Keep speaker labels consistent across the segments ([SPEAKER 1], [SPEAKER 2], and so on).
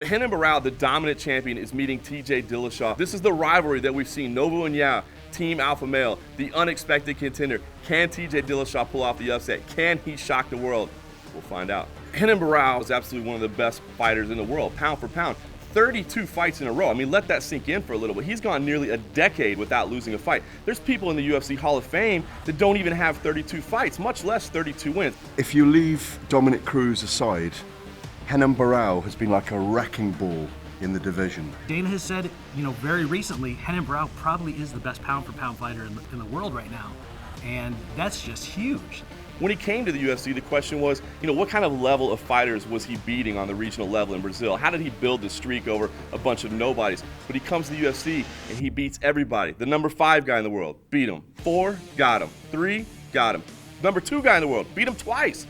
[SPEAKER 1] Renan Barao, the dominant champion, is meeting TJ Dillashaw. This is the rivalry that we've seen. Novo and Yao, Team Alpha Male, the unexpected contender. Can TJ Dillashaw pull off the upset? Can he shock the world? We'll find out. Renan Barao is absolutely one of the best fighters in the world, pound for pound. 32 fights in a row. I mean, let that sink in for a little bit. He's gone nearly a decade without losing a fight. There's people in the UFC Hall of Fame that don't even have 32 fights, much less 32 wins.
[SPEAKER 2] If you leave Dominic Cruz aside, Renan Barao has been like a wrecking ball in the division.
[SPEAKER 3] Dana has said, very recently, Renan Barao probably is the best pound-for-pound fighter in the world right now, and that's just huge.
[SPEAKER 1] When he came to the UFC, the question was, what kind of level of fighters was he beating on the regional level in Brazil? How did he build this streak over a bunch of nobodies? But he comes to the UFC and he beats everybody. The number 5 guy in the world, beat him. 4, got him. 3, got him. Number 2 guy in the world, beat him twice.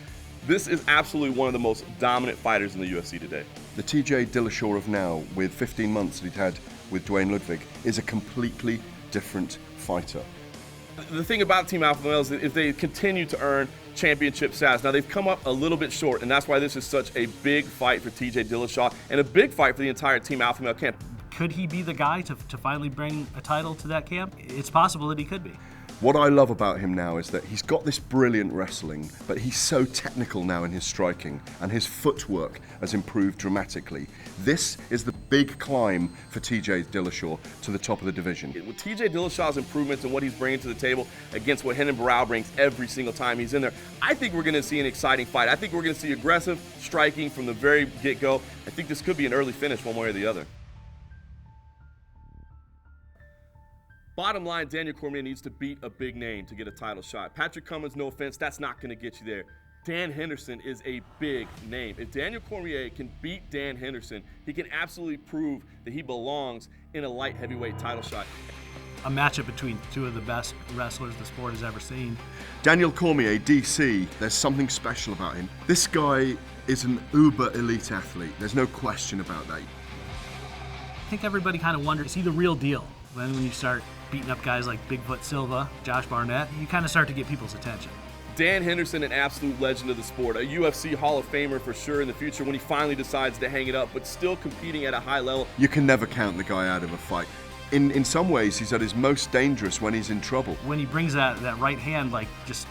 [SPEAKER 1] This is absolutely one of the most dominant fighters in the UFC today.
[SPEAKER 2] The TJ Dillashaw of now, with 15 months that he'd had with Duane Ludwig, is a completely different fighter.
[SPEAKER 1] The thing about Team Alpha Male is they continue to earn championship status. Now, they've come up a little bit short, and that's why this is such a big fight for TJ Dillashaw and a big fight for the entire Team Alpha Male camp.
[SPEAKER 3] Could he be the guy to finally bring a title to that camp? It's possible that he could be.
[SPEAKER 2] What I love about him now is that he's got this brilliant wrestling, but he's so technical now in his striking, and his footwork has improved dramatically. This is the big climb for TJ Dillashaw to the top of the division.
[SPEAKER 1] With TJ Dillashaw's improvements and what he's bringing to the table against what Renan Barao brings every single time he's in there, I think we're going to see an exciting fight. I think we're going to see aggressive striking from the very get-go. I think this could be an early finish one way or the other. Bottom line, Daniel Cormier needs to beat a big name to get a title shot. Patrick Cummins, no offense, that's not going to get you there. Dan Henderson is a big name. If Daniel Cormier can beat Dan Henderson, he can absolutely prove that he belongs in a light heavyweight title shot.
[SPEAKER 3] A matchup between two of the best wrestlers the sport has ever seen.
[SPEAKER 2] Daniel Cormier, DC, there's something special about him. This guy is an uber elite athlete. There's no question about that.
[SPEAKER 3] I think everybody kind of wonders, is he the real deal? Then when you start beating up guys like Bigfoot Silva, Josh Barnett, you kind of start to get people's attention.
[SPEAKER 1] Dan Henderson, an absolute legend of the sport, a UFC Hall of Famer for sure in the future when he finally decides to hang it up, but still competing at a high level.
[SPEAKER 2] You can never count the guy out of a fight. In some ways, he's at his most dangerous when he's in trouble.
[SPEAKER 3] When he brings that right hand, like just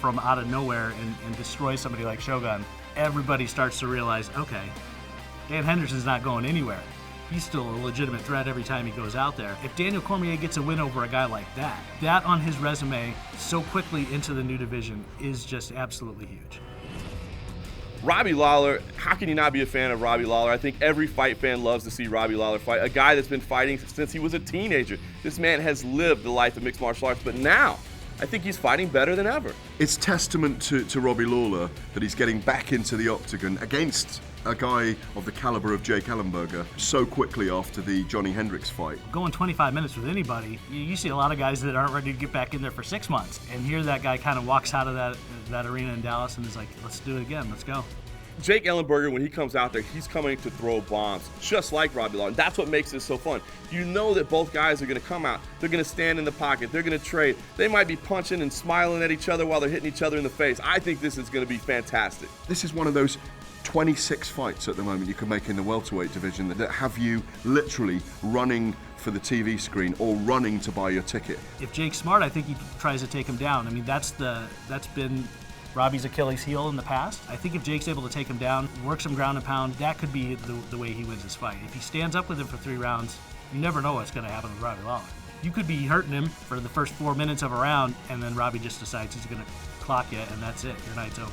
[SPEAKER 3] from out of nowhere and destroys somebody like Shogun, everybody starts to realize, okay, Dan Henderson's not going anywhere. He's still a legitimate threat every time he goes out there. If Daniel Cormier gets a win over a guy like that on his resume so quickly into the new division is just absolutely huge.
[SPEAKER 1] Robbie Lawler, how can you not be a fan of Robbie Lawler? I think every fight fan loves to see Robbie Lawler fight. A guy that's been fighting since he was a teenager. This man has lived the life of mixed martial arts, but now I think he's fighting better than ever.
[SPEAKER 2] It's testament to Robbie Lawler that he's getting back into the octagon against a guy of the caliber of Jake Ellenberger so quickly after the Johnny Hendricks fight.
[SPEAKER 3] Going 25 minutes with anybody, you see a lot of guys that aren't ready to get back in there for 6 months. And here that guy kind of walks out of that arena in Dallas and is like, let's do it again, let's go.
[SPEAKER 1] Jake Ellenberger, when he comes out there, he's coming to throw bombs, just like Robbie Lawler. That's what makes this so fun. You know that both guys are going to come out. They're going to stand in the pocket. They're going to trade. They might be punching and smiling at each other while they're hitting each other in the face. I think this is going to be fantastic.
[SPEAKER 2] This is one of those 26 fights at the moment you can make in the welterweight division that have you literally running for the TV screen or running to buy your ticket.
[SPEAKER 3] If Jake's smart, I think he tries to take him down. I mean, that's been Robbie's Achilles heel in the past. I think if Jake's able to take him down, work some ground and pound, that could be the way he wins this fight. If he stands up with him for 3 rounds, you never know what's going to happen with Robbie Lawler. You could be hurting him for the first 4 minutes of a round, and then Robbie just decides he's going to clock you, and that's it. Your night's over.